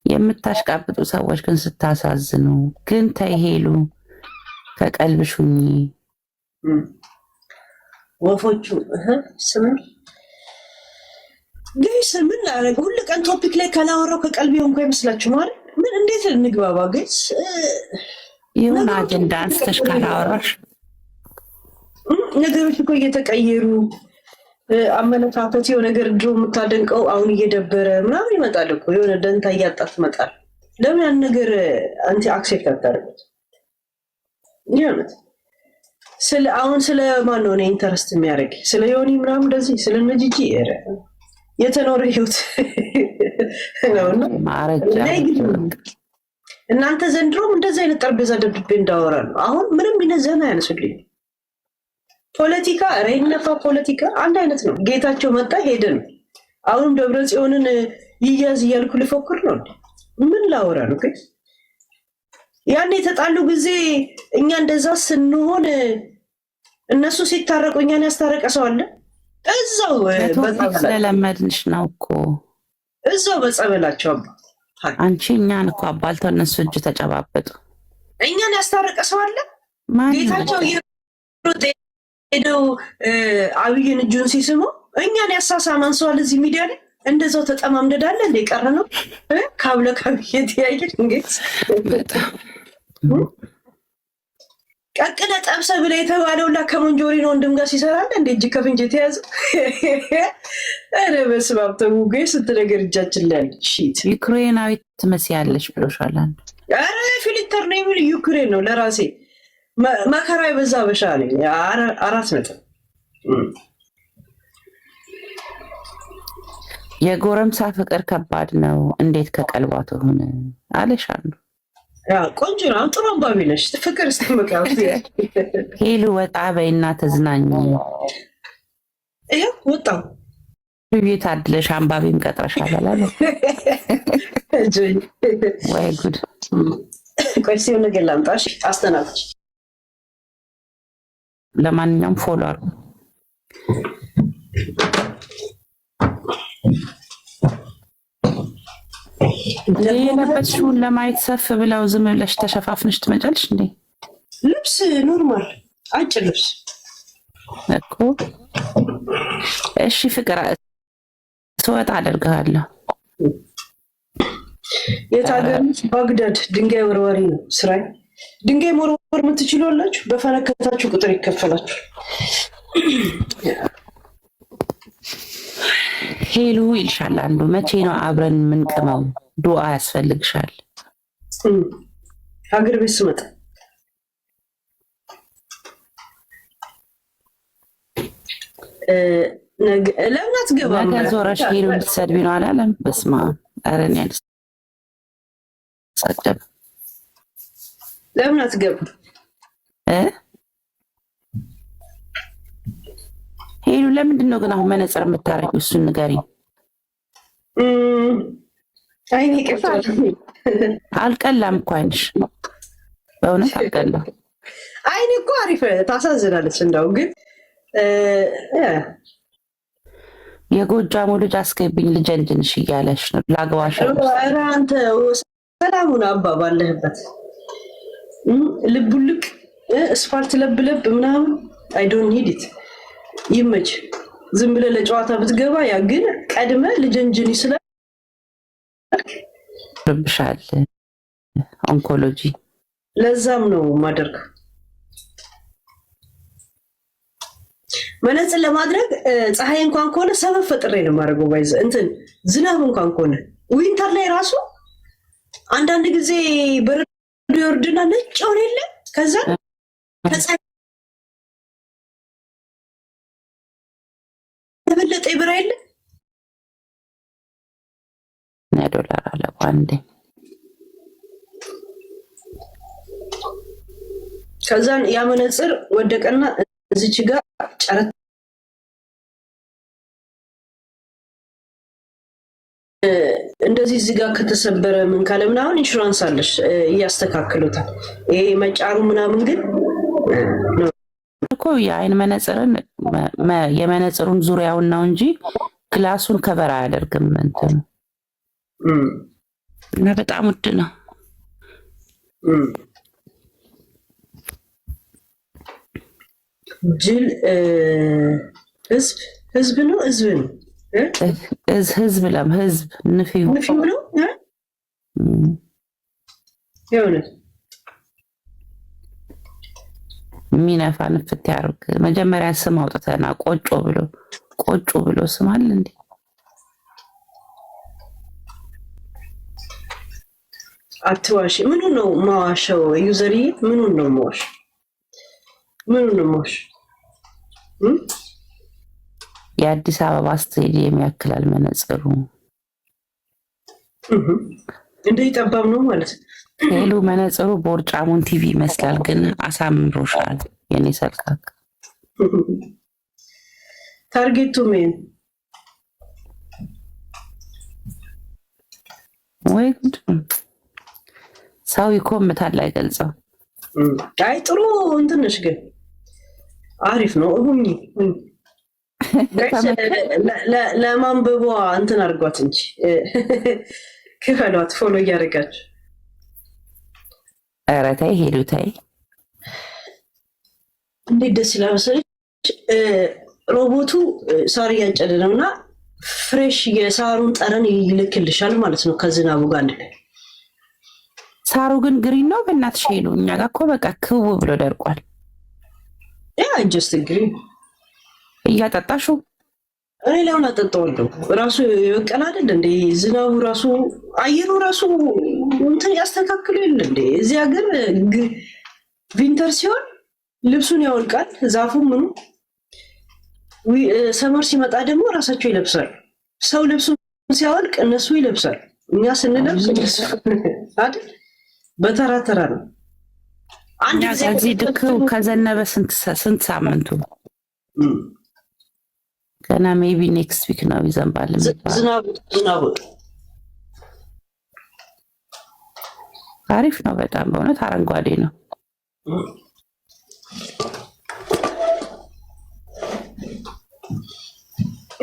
የምታሽቃብጡ ሰዎች ግን ስታሳዝኑ። ግን ተይሄሉ ከቀልብሹኝ ወፎቹ ስምን ገይስ ምን ላደርግ ሁሉ ቀን ቶፒክ ላይ ካላወራው ከቀልቢ እንኳ ይመስላችሁ ማለት ምን እንዴት እንግባባ ገይስ? ይሁን አጀንዳ አንስተሽ ካላወራሽ ነገሮች እኮ እየተቀየሩ አመለካከት የሆነ ነገር ድሮ የምታደንቀው አሁን እየደበረ ምናምን ይመጣል እኮ የሆነ ደንታ እያጣ ትመጣል። ለምን ያን ነገር አንቲ አክሴፕት አታደርጉት? ይሁንት አሁን ስለ ማን ነው ኢንተረስት የሚያደርግ ስለ ዮኒ ምናምን እንደዚህ ስለ ነጂጂ የተኖረ ህይወት እናንተ ዘንድሮም እንደዚህ አይነት ጠረጴዛ ደብድቤ እንዳወራ ነው። አሁን ምንም ይነዘና ያነሱልኝ ፖለቲካ ረይነፋ ፖለቲካ አንድ አይነት ነው። ጌታቸው መጣ ሄደ ነው። አሁንም ደብረ ጽዮንን ይያዝ እያልኩ ልፎክር ነው። ምን ላወራ ነው? ያን የተጣሉ ጊዜ እኛ እንደዛ ስንሆን እነሱ ሲታረቁ እኛን ያስታረቀ ሰው አለ? እዛው ስለለመድንሽ ነው እኮ እዛው በጸበላቸው አንቺ እኛን እኮ አባልተው እነሱ እጅ ተጨባበጡ። እኛን ያስታረቀ ሰው አለ? ጌታቸው ሄደው አብይን እጁን ሲስሙ እኛን ያሳሳማን ሰው አለ? እዚህ ሚዲያ ላይ እንደዛው ተጠማምደዳለ እንደ ቀረ ነው ካብለ ካብዬ ተያየን እንግዲህ ቀቅለ ጠብሰ ብለ የተባለውላ ከሞንጆሪ ነው ወንድም ጋር ሲሰራለ እንደ እጅ ከፍንጅ የተያዘ አረ በስመ አብ ተውገ ስንት ነገር እጃችን ላይ አለ። ሺት ዩክሬናዊት ትመስያለሽ ብሎሻል አንዱ። አረ ፊልተር ነው የሚል ዩክሬን ነው ለራሴ መከራ የበዛ በሻ ነኝ። 4 ነጥብ የጎረምሳ ፍቅር ከባድ ነው እንዴት ከቀልቧ ትሆን አለሽ አንዱ። ቆንጆ ነው። ጥሩ አንባቢ ነሽ። ፍቅር ስተመቃው ሄሉ ወጣ በይና ተዝናኝ። ይሄ ወጣው ቤት አድለሽ አንባቢም ቀጥረሻል አላለ ወይ ጉድ። ቆይ ሲሆን ነገር ላምጣሽ አስተናግጂ። ለማንኛውም ፎሎ አርጉ። የለበስሽውን ለማየት ሰፍ ብለው ዝም ብለሽ ተሸፋፍነሽ ትመጫለሽ እንዴ? ልብስ ኖርማል አጭር ልብስ እኮ። እሺ ፍቅር ስወጣ አደርግሃለሁ። የታገሩት ባግዳድ ድንጋይ ወርዋሪ ነው ስራዬ። ድንጋይ መወርወር የምትችሉ አላችሁ? በፈነከታችሁ ቁጥር ይከፈላችሁ። ሄሉ ይልሻል አንዱ። መቼ ነው አብረን የምንቅመው? ዱዓ ያስፈልግሻል። ሀገር ቤት ስመጣ ለምን አትገባም? ነገ ዞረሽ ሄሉ ልትሰድቢ ነው አላለም? በስመ አብ። ኧረ እኔ አልሳደብም። ለምን አትገባም? ሄሉ ለምንድን ነው ግን አሁን መነጽር የምታረጊው? እሱን ንገሪኝ። አይኔ ቀፋል። አልቀላም እኮ አይንሽ፣ በእውነት አልቀላም። አይኔ እኮ አሪፍ ታሳዝናለች። እንደው ግን የጎጃሙ ልጅ አስገብኝ ልጀንጅንሽ እያለሽ ነው። ላግባሽ። ኧረ አንተ ሰላሙን አባ ባለህበት ልቡልቅ እስፋልት ለብለብ ምናምን አይ ዶንት ኒድ ኢት። ይመች ዝም ብለህ ለጨዋታ ብትገባ ያ ግን ቀድመ ልጀንጅን ይስላል ረብሻል ኦንኮሎጂ። ለዛም ነው ማደርግ መነጽር ለማድረግ ፀሐይ እንኳን ከሆነ ሰበብ ፈጥሬ ነው ማድረገው። ባይዘ እንትን ዝናብ እንኳን ከሆነ ዊንተር ላይ ራሱ አንዳንድ ጊዜ በረዶ ይወርድና ነጭ ሆነ የለ ከዛ ከፀሐይ የበለጠ ይብራ የለ $1 አለ አንዴ። ከዛን ያ መነጽር ወደቀና እዚች ጋር ጨረት እንደዚህ እዚህ ጋር ከተሰበረ ምን ካለ ምናምን ኢንሹራንስ አለሽ እያስተካክሉታል። ይሄ መጫሩ ምናምን ግን እኮ የአይን መነጽርን የመነጽሩን ዙሪያውን ነው እንጂ ክላሱን ከበር አያደርግም። እንትን እና በጣም ውድ ነው። ጅል ህዝብ ነው ህዝብ ህዝብ ንፊው ነው የእውነት የሚነፋ ንፍት ያርግ። መጀመሪያ ስም አውጥተና ቆጮ ብሎ ስም አለ እንዴ? አትዋሽ። ምኑ ነው ማዋሸው? ዩዘሪ ምኑ ነው ማዋሽ? የአዲስ አበባ ስቴዲየም ያክላል መነጽሩ። እንደ ጠባብ ነው ማለት ሄሉ መነጽሩ ቦርጫሙን ቲቪ ይመስላል፣ ግን አሳምሮሻል የኔ ሰልካክ። ታርጌቱ ምን ወይ ሰው ይኮምታል አይገልጸው። አይ ጥሩ እንትንሽ ግን አሪፍ ነው። ሁኚ ለማንበቧ እንትን አድርጓት እንጂ ክፈሏት፣ ፎሎ እያደረጋችሁ። ኧረ ተይ ሄዱ ተይ። እንዴት ደስ ይላል መሰለሽ። ሮቦቱ ሳር እያጨደ ነው እና ፍሬሽ የሳሩን ጠረን ይልክልሻል ማለት ነው ከዝናቡ ጋር አንድ ላይ። ሳሩ ግን ግሪን ነው በእናትሽ ሄሉ። እኛ ጋር እኮ በቃ ክው ብሎ ደርቋል። ያ ጀስት ግሪን እያጠጣሹ እኔ ለምን አጠጣዋለሁ? ራሱ የበቀል አይደል እንዴ? ዝናቡ ራሱ አየሩ ራሱ እንትን ያስተካክሉ የለ እንዴ? እዚህ ሀገር ቪንተር ሲሆን ልብሱን ያወልቃል ዛፉ ምኑ። ሰመር ሲመጣ ደግሞ ራሳቸው ይለብሳል። ሰው ልብሱን ሲያወልቅ እነሱ ይለብሳል። እኛ ስንለብስ እነሱ አይደል? በተራ ተራ ነው። አንድ ጊዜ ድክው ከዘነበ ስንት ሳምንቱ ገና ሜቢ ኔክስት ዊክ ነው ይዘንባል። ዝናቡ አሪፍ ነው በጣም በእውነት አረንጓዴ ነው።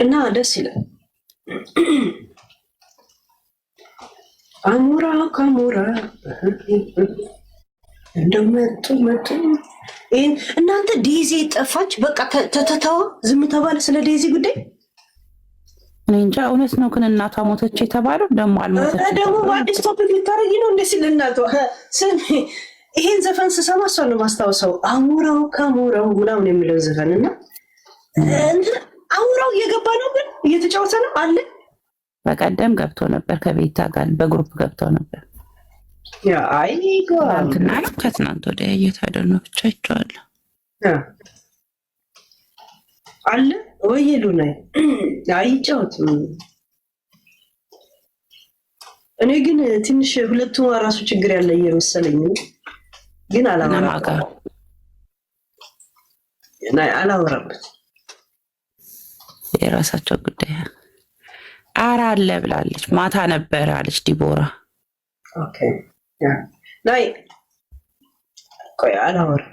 እና ደስ ይላል። አሞራ ከአሞራ እንደው መጡ። እናንተ ዴዚ ጠፋች፣ በቃ ተተተዋ፣ ዝም ተባለ ስለ ዴዚ ጉዳይ። እኔ እንጃ እውነት ነው ግን እናቷ ሞተች የተባለው ደግሞ አልሞተች። ደግሞ በአዲስ ቶፒክ ልታረጊ ነው እንደ ሲል እናቷ። ይሄን ዘፈን ስሰማ እሷን ነው ማስታወሰው፣ አሞራው ከአሞራው ምናምን የሚለው ዘፈን እና አሞራው እየገባ ነው ግን እየተጫወተ ነው አለ። በቀደም ገብቶ ነበር ከቤታ ጋር በግሩፕ ገብተው ነበር። ትናንትና ነው ከትናንት ወዲያ እየታደር ነው ብቻ ይቸዋለሁ አለ ወይ ሉና አይጫወትም። እኔ ግን ትንሽ ሁለቱም ራሱ ችግር ያለ እየመሰለኝ ግን አላወራበት የራሳቸው ጉዳይ። አራ አለ ብላለች፣ ማታ ነበረ አለች ዲቦራ። ኦኬ ናይ ቆይ አላወራም።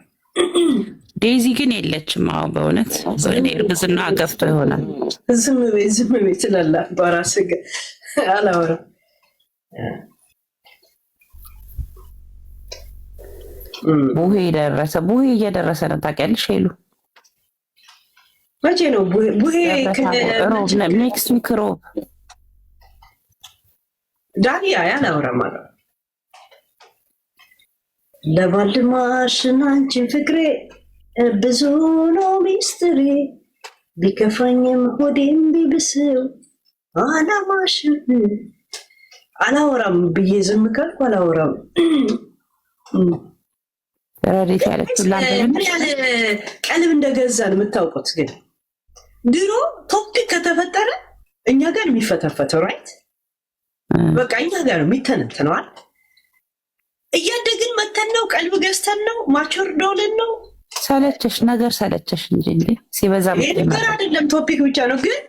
ዴዚ ግን የለችም። አሁን በእውነት እርግዝና ገፍቶ ይሆናል። ዝም ቤት ትላለህ በራስህ። አላወራም። ቡሄ እየደረሰ ነው ታውቂያለሽ ሄሉ? መቼ ነው ቡሄ? ኔክስት ዊክ ሮብ። ዳንያ አላወራም ማለት ለባልማሽን አንቺን ፍቅሬ ብዙ ነው ሚስጥሬ፣ ቢከፋኝም ሆዴም ቢብስው አላማሽን አላወራም ብዬ ዝም ካልኩ አላወራም። ረዲት ያለችው ምን ያህል ቀልብ እንደገዛን የምታውቁት ግን ድሮ ቶፒክ ከተፈጠረ እኛ ጋር የሚፈተፈተው ራይት በቃ እኛ ጋር ነው የሚተነትነዋል። እያደግን መተን ነው ቀልብ ገዝተን ነው ማቾር ዶልን ነው። ሰለቸሽ ነገር ሰለቸሽ እንጂ ሲበዛ ነገር አይደለም። ቶፒክ ብቻ ነው ግን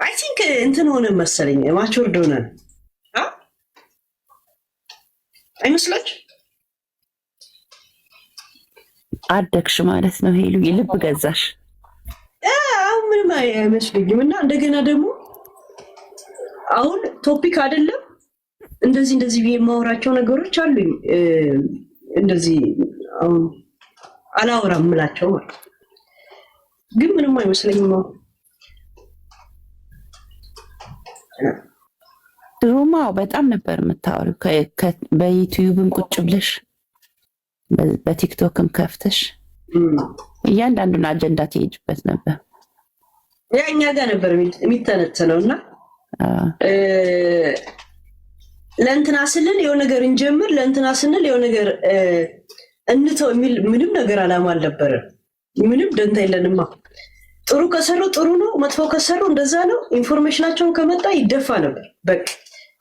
አይ ቲንክ እንትን ሆነ መሰለኝ ማቾር ዶልን አይመስላች? አደግሽ ማለት ነው ሄሉ፣ የልብ ገዛሽ። አሁን ምንም አይመስለኝም። እና እንደገና ደግሞ አሁን ቶፒክ አይደለም እንደዚህ ብዬ የማወራቸው ነገሮች አሉኝ። እንደዚህ አሁን አላወራም የምላቸው ማለት ግን ምንም አይመስለኝም። ድሮማ በጣም ነበር የምታወሪው። በዩቲዩብም ቁጭ ብለሽ በቲክቶክም ከፍተሽ እያንዳንዱን አጀንዳ ትሄጅበት ነበር። ያ እኛ ጋር ነበር የሚተነተነው እና ለእንትና ስንል የሆነ ነገር እንጀምር፣ ለእንትና ስንል የሆነ ነገር እንተው የሚል ምንም ነገር አላማ አልነበረም። ምንም ደንታ የለንማ። ጥሩ ከሰሩ ጥሩ ነው፣ መጥፎ ከሰሩ እንደዛ ነው። ኢንፎርሜሽናቸውን ከመጣ ይደፋ ነበር በቃ።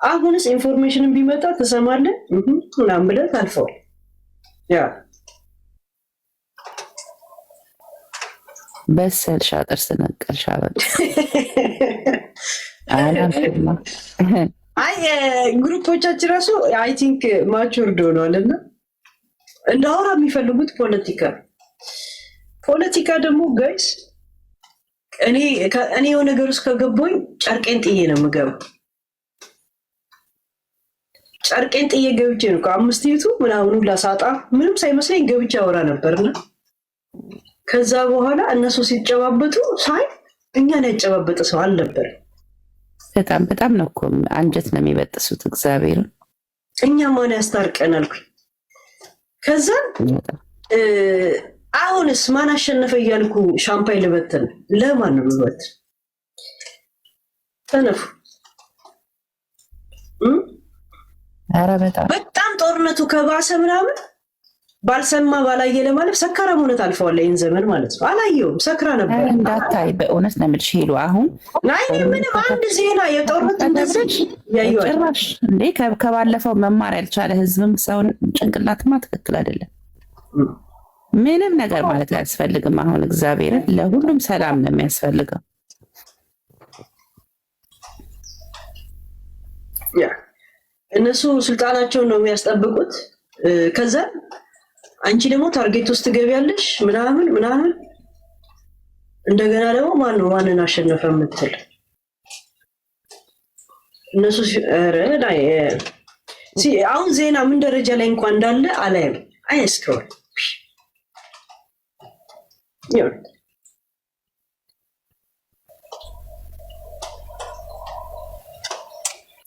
አሁንስ ኢንፎርሜሽንን ቢመጣ ትሰማለህ ምናምን ብለህ ታልፈዋል። ያ በሰልሻ ጥርስ ነቀልሻ በቃ። አይ ግሩፖቻችን ራሱ አይ ቲንክ ማቹርድ ሆነዋል እና እንዳወራ የሚፈልጉት ፖለቲካ ደግሞ ጋይስ እኔ የሆነ ነገር ውስጥ ከገባኝ ጨርቄን ጥዬ ነው የምገባው። ጨርቄን ጥዬ ገብቼ ነው ከ5 ዩቱብ ምናምኑ ላሳጣ ምንም ሳይመስለኝ ገብቼ አወራ ነበርና ከዛ በኋላ እነሱ ሲጨባበጡ ሳይ እኛን ያጨባበጠ ሰው አልነበር። በጣም ነው እኮ አንጀት ነው የሚበጥሱት። እግዚአብሔር እኛ ማን ያስታርቀን አልኩኝ። ከዛ አሁንስ ማን አሸነፈ እያልኩ ሻምፓኝ ልበትን ለማን ነው ልበት? ተነፉ። ኧረ በጣም ጦርነቱ ከባሰ ምናምን ባልሰማ ባላየ ለማለፍ ሰካራም ሆነት አልፈዋል። ይህን ዘመን ማለት ነው። አላየውም፣ ሰክራ ነበር። እንዳታይ በእውነት ነው የምልሽ ሄሉ። አሁን ምንም አንድ ዜና የጦርነት እንደዚህ ያየዋል ጭራሽ እንዴ! ከባለፈው መማር ያልቻለ ህዝብም ሰውን ጭንቅላትማ ትክክል አይደለም። ምንም ነገር ማለት አያስፈልግም። አሁን እግዚአብሔርን ለሁሉም ሰላም ነው የሚያስፈልገው። እነሱ ስልጣናቸውን ነው የሚያስጠብቁት። ከዛ አንቺ ደግሞ ታርጌት ውስጥ ትገቢያለሽ ምናምን እንደገና ደግሞ ማንን አሸነፈ የምትል እነሱ አሁን ዜና ምን ደረጃ ላይ እንኳን እንዳለ አላየም። አያስከውል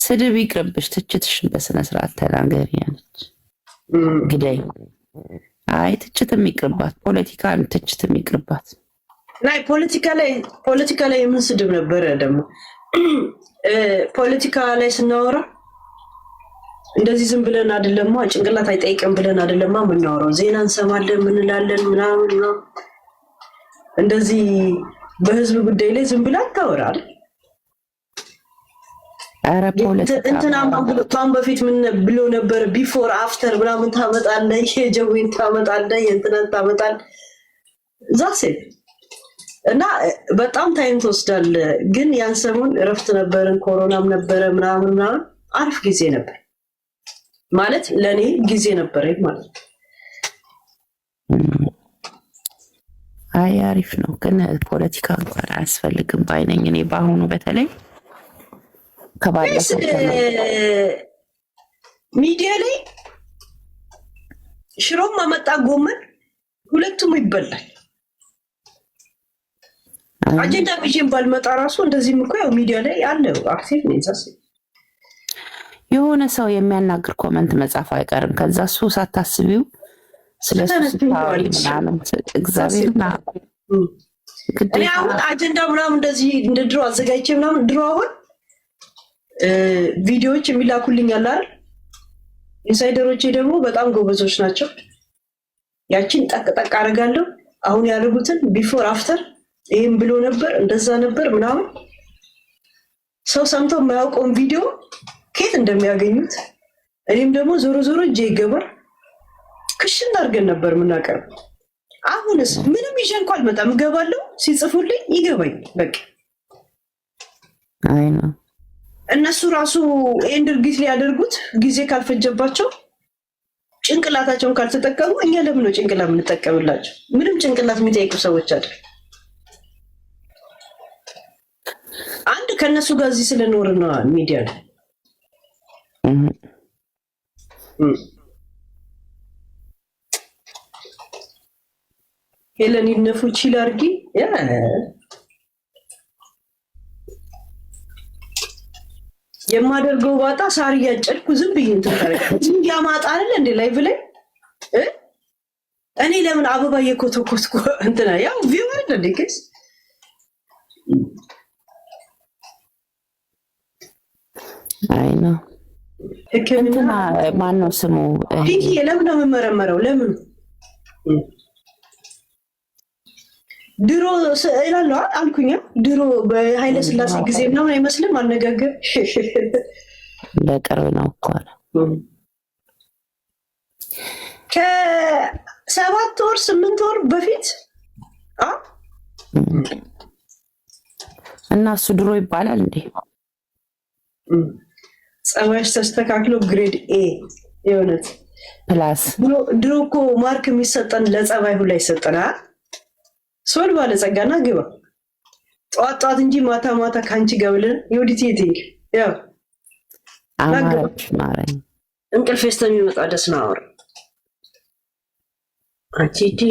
ስድብ ይቅርብሽ፣ ትችትሽን በስነስርዓት ተናገሪ ያለች ግዳይ። አይ ትችትም ይቅርባት፣ ፖለቲካን ትችትም ይቅርባት። ናይ ፖለቲካ ላይ የምን ስድብ ነበረ ደግሞ? ፖለቲካ ላይ ስናወራ እንደዚህ ዝም ብለን አይደለማ፣ ጭንቅላት አይጠይቅም ብለን አይደለማ የምናወራው። ዜና እንሰማለን ምንላለን ምናምን እንደዚህ በህዝብ ጉዳይ ላይ ዝም ብላ ታወራል። አረ ፖለቲካ እንትና ማን በፊት ምን ብሎ ነበር? ቢፎር አፍተር ምናምን ታመጣለህ፣ የጀዊን ታመጣለህ፣ የእንትናን ታመጣለህ። ዛሴ እና በጣም ታይም ትወስዳለህ። ግን ያን ሰሞን እረፍት ነበርን፣ ኮሮናም ነበረ ምናምን አሪፍ ጊዜ ነበር ማለት ለኔ ጊዜ ነበር ማለት ነው። አይ አሪፍ ነው። ግን ፖለቲካ እንኳን አያስፈልግም ባይነኝ እኔ በአሁኑ በተለይ ሚዲያ ላይ ሽሮም አመጣ ጎመን ሁለቱም ይበላል። አጀንዳ ቢጂን ባልመጣ ራሱ እንደዚህም እኮ ያው ሚዲያ ላይ ያለው አክቲቭ ነኝ። የሆነ ሰው የሚያናግር ኮመንት መጻፍ አይቀርም። ከዛ እሱ ሳታስቢው ስለሱ ስታወሪ ምናምን እግዚአብሔር እኔ አሁን አጀንዳ ምናምን እንደዚህ እንደ ድሮ አዘጋጅቼ ምናምን ድሮ አሁን ቪዲዮዎች የሚላኩልኝ አለ አይደል? ኢንሳይደሮቼ ደግሞ በጣም ጎበዞች ናቸው። ያችን ጠቅ አደርጋለሁ። አሁን ያደረጉትን ቢፎር አፍተር ይሄን ብሎ ነበር እንደዛ ነበር ምናምን ሰው ሰምቶ የማያውቀውን ቪዲዮ ከየት እንደሚያገኙት እኔም ደግሞ ዞሮ እጄ ይገባል። ክሽን አድርገን ነበር የምናቀርብ። አሁንስ ምንም ይዤ እንኳን አልመጣም። እገባለሁ፣ ሲጽፉልኝ ይገባኝ በቃ። አይ ነው እነሱ ራሱ ይህን ድርጊት ሊያደርጉት ጊዜ ካልፈጀባቸው ጭንቅላታቸውን ካልተጠቀሙ እኛ ለምን ነው ጭንቅላት የምንጠቀምላቸው? ምንም ጭንቅላት የሚጠይቁ ሰዎች አይደል። አንድ ከእነሱ ጋር እዚህ ስለኖር ነው ሚዲያ ነው ሄለን ይነፉ ቺል አድርጊ የማደርገው ባጣ ሳር እያጨድኩ ዝም ብዬ እንትን ታረጋለች ያማጣ አይደል እንዴ ላይቭ ላይ እኔ ለምን አበባ የኮተኮትኩ እንትና ያው ቪው አይደል እንዴ ከስ አይ ነው ህክምና ማን ነው ስሙ ፒኪ ለምን ነው የምመረመረው ለምን ድሮ እላለሁ አልኩኝ ድሮ በኃይለ ሥላሴ ጊዜ ነው አይመስልም አነጋገር ለቅርብ ነው እኮ ከ7 ወር 8 ወር በፊት እና እሱ ድሮ ይባላል እንዴ ጸባይሽ ተስተካክሎ ግሬድ ኤ የሆነት ፕላስ ድሮ እኮ ማርክ የሚሰጠን ለጸባይ ሁላ ይሰጠናል ሶል ባለ ጸጋና ግባ ጧት እንጂ ማታ ማታ ካንቺ ጋር ብለን ዩዲቲ ቲንክ ያው አማራጭ ማረኝ እንቅልፍ የሚመጣ ደስ ነው አወር አንቺ ቲ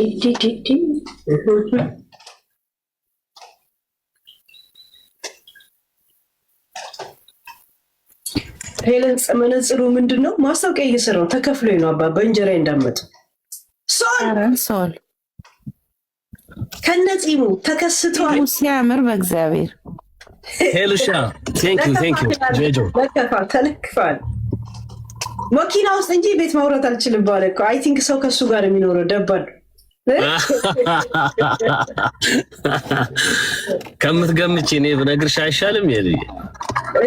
ሄለን መነጽሩ ምንድነው ማስታወቂያ እየሰራው ተከፍሎኝ ነው አባ በእንጀራ እንዳመጡ ሶል ከነጺሙ ተከስቷል ሲያምር በእግዚአብሔር ሄሉሻ ቴንክ ዩ ጆጆ ተለክፋል መኪና ውስጥ እንጂ ቤት ማውራት አልችልም ባለ እኮ አይ ቲንክ ሰው ከሱ ጋር የሚኖረው ደባል ከምትገምጪ እኔ ብነግርሽ አይሻልም ይልኝ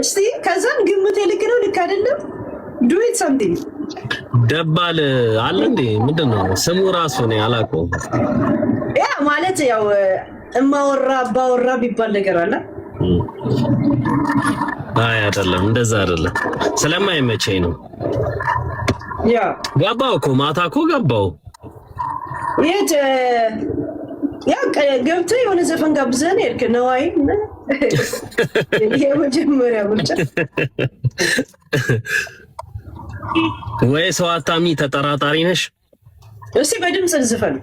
እስቲ ከዛን ግምት ልክ ነው ልክ አይደለም ዱ ኢት ሳምቲንግ ደባል አለ እንዴ ምንድነው ስሙ ራሱ ነው አላውቀውም ያ ማለት ያው እማወራ ባወራ ቢባል ነገር አለ አይ አይደለም እንደዛ አይደለም ስለማይመቸኝ ነው ያ ገባው እኮ ማታ እኮ ገባው ያ ገብቶ የሆነ ዘፈን ጋብዘን ሄድክ ነው አይ የመጀመሪያ ምርጫ ወይ ሰው አታሚ ተጠራጣሪ ነሽ እስቲ በድምጽ ዝፈን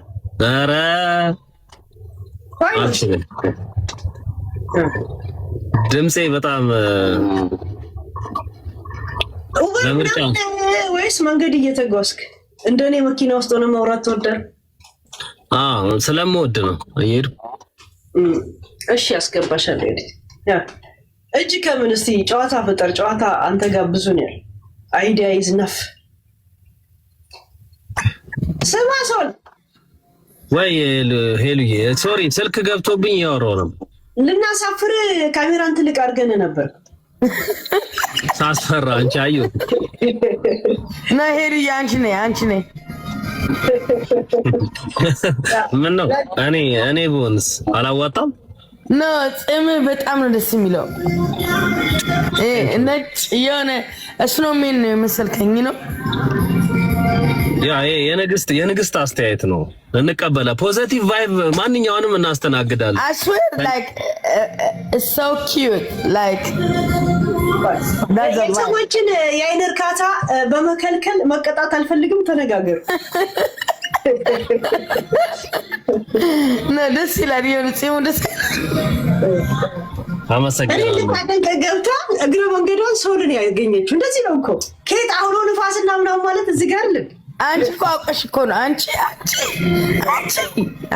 ኧረ ድምጼ በጣም ለምርጫ ወይስ መንገድ እየተጓዝክ እንደኔ መኪና ውስጥ ሆነ ማውራት ትወዳለህ? ስለምወድ ነው እየሄድኩ እሺ ያስገባሻል ያ እጅ ከምን እስቲ ጨዋታ ፍጠር ጨዋታ አንተ ጋር ብዙ ነው ያለው አይዲያ ይዝነፍ ስማ ሶል ወይ ሄሉዬ ሶሪ ስልክ ገብቶብኝ ያወራው ነው ልናሳፍር ካሜራን ትልቅ አድርገን ነበር ሳስፈራ አንቺ አዩ ና ሄሉዬ አንቺ ነኝ ምን ነው እኔ ቦንስ አላዋጣም ኖ ጽም በጣም ነው ደስ የሚለው ነጭ የሆነ እስኖሜን ነው የመሰልከኝ ነው ያ የንግስት አስተያየት ነው እንቀበላ ፖዚቲቭ ቫይብ ማንኛውንም እናስተናግዳለን I swear like it's so cute like ሰዎችን የአይን እርካታ በመከልከል መቀጣት አልፈልግም ተነጋገሩ ነው ደስ ይላል የሆነ ጽሙ ደስ አመሰግናለሁ ገብታ እግረ መንገዷን ሶልን ያገኘችው እንደዚህ ነው እኮ ከየት አሁን ንፋስና ምናምን ማለት እዚህ ጋር አይደል አንቺ እኮ አውቀሽ እኮ ነው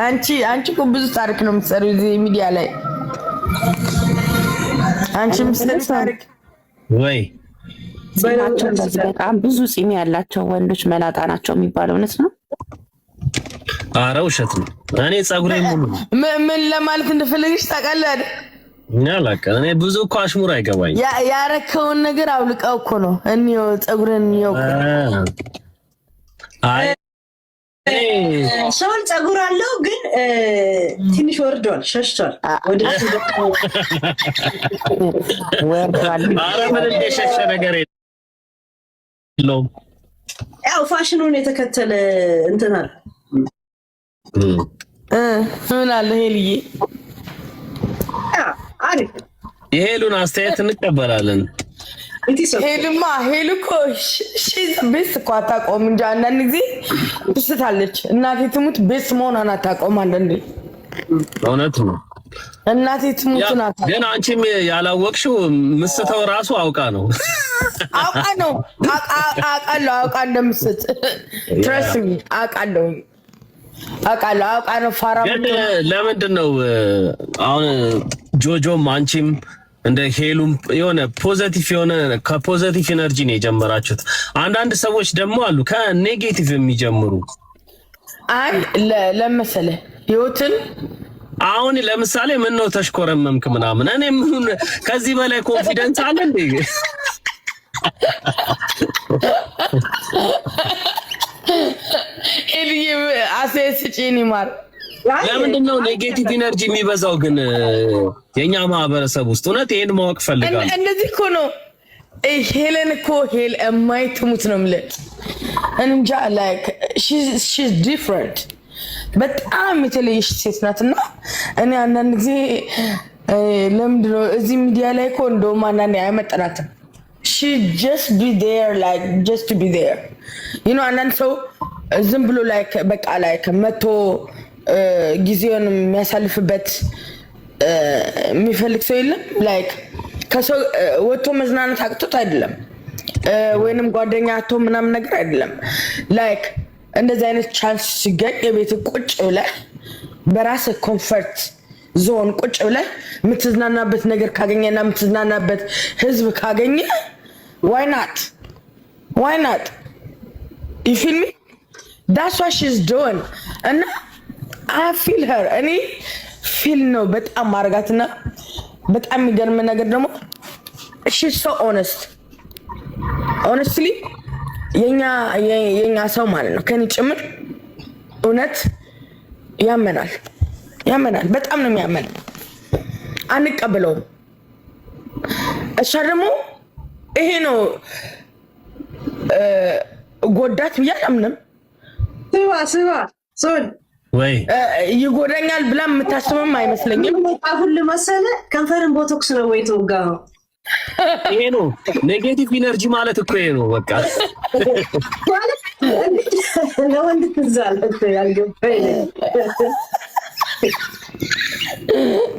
አንቺ እኮ ብዙ ታሪክ ነው የምትሰሪው እዚህ ሚዲያ ላይ አንቺ ምትሰሪው ታሪክ ወይ ጺማቸው እንደዚህ በጣም ብዙ ጺም ያላቸው ወንዶች መላጣ ናቸው የሚባለው እውነት ነው? ኧረ ውሸት ነው እኔ ፀጉሬ ሙሉ ምን ለማለት እንደፈለግሽ ታውቃለህ አይደል? ያላቀ እኔ ብዙ እኮ አሽሙር አይገባኝ ያረከውን ነገር አውልቀው እኮ ነው እንየው ፀጉርን ይው አይ ሶል ፀጉር አለው ግን ትንሽ ወርዷል ሸሽቷል ወደ ወርዷል ኧረ ምን እንደሸሸ ነገር የለውም ያው ፋሽኑን የተከተለ እንትና ምን አለ ሄልዬ አሪፍ የሄሉን አስተያየት እንቀበላለን ሄልማ ሄልኮ ቤስ እኮ አታውቀውም እንጂ አንዳንድ ጊዜ ትስታለች። እናቴ ትሙት ቤስ መሆኗን አታውቀውም አንዳንዴ። እውነት ነው። እናቴ ትሙት ናት። ግን አንቺም ያላወቅሽው ምስተው ራሱ አውቃ ነው። አውቃ እንደምስት ትረስት ሚ አውቃለሁ ነው። ፋራ ግን ለምንድን ነው አሁን ጆጆም አንቺም እንደ ሄሉም የሆነ ፖዚቲቭ የሆነ ከፖዚቲቭ ኢነርጂ ነው የጀመራችሁት? አንዳንድ ሰዎች ደግሞ አሉ ከኔጌቲቭ የሚጀምሩ። አይ ለምሳሌ ህይወትን አሁን ለምሳሌ ምን ነው ተሽኮረመምክ ምናምን፣ እኔ ምን ከዚህ በላይ ኮንፊደንስ አለ እንዴ? ሄልዬ አሴስጪኒ ማር ለምንድን ነው ኔጌቲቭ ኢነርጂ የሚበዛው ግን የኛ ማህበረሰብ ውስጥ? እውነት ይሄን ማወቅ ፈልጋለሁ። እንደዚህ እኮ ነው ሄለን እኮ ሄል የማይትሙት ነው የምልህ እንጃ። ላይክ ሺዝ ዲፍረንት በጣም የተለየች ሴት ናትና እኔ አንዳንድ ጊዜ ለምንድን ነው እዚህ ሚዲያ ላይ እኮ እንደውም አንዳንዴ አይመጠናትም። ሺ ጀስት ቢ ዜር ላይክ ጀስት ቢ ዜር ዩ ኖ። አንዳንድ ሰው ዝም ብሎ ላይክ በቃ ላይክ መቶ ጊዜውን የሚያሳልፍበት የሚፈልግ ሰው የለም። ላይክ ከሰው ወጥቶ መዝናናት አቅቶት አይደለም፣ ወይንም ጓደኛ አቶ ምናምን ነገር አይደለም። ላይክ እንደዚህ አይነት ቻንስ ሲገኝ የቤት ቁጭ ብለህ በራስህ ኮምፈርት ዞን ቁጭ ብለህ የምትዝናናበት ነገር ካገኘና የምትዝናናበት ህዝብ ካገኘ ዋይ ናት you feel me? That's what she's doing. እና I feel her. እኔ ፊል ነው በጣም ማርጋትና በጣም የሚገርም ነገር ደግሞ she's so honestly የኛ ሰው ማለት ነው ከኔ ጭምር እውነት ያመናል በጣም ነው የሚያመን። አንቀበለውም። እሷ ደግሞ ይሄ ነው ጎዳት ብዬ አላምንም። ስባ ሶል ወይ ይጎዳኛል ብላ የምታስብም አይመስለኝም። አሁን ለመሰለ ከንፈርን ቦቶክስ ነው ወይ ተወጋው? ይሄ ነው ኔጌቲቭ ኢነርጂ ማለት እኮ ይሄ ነው በቃ። ለወንድ ትዛል እኮ ያልገባኝ።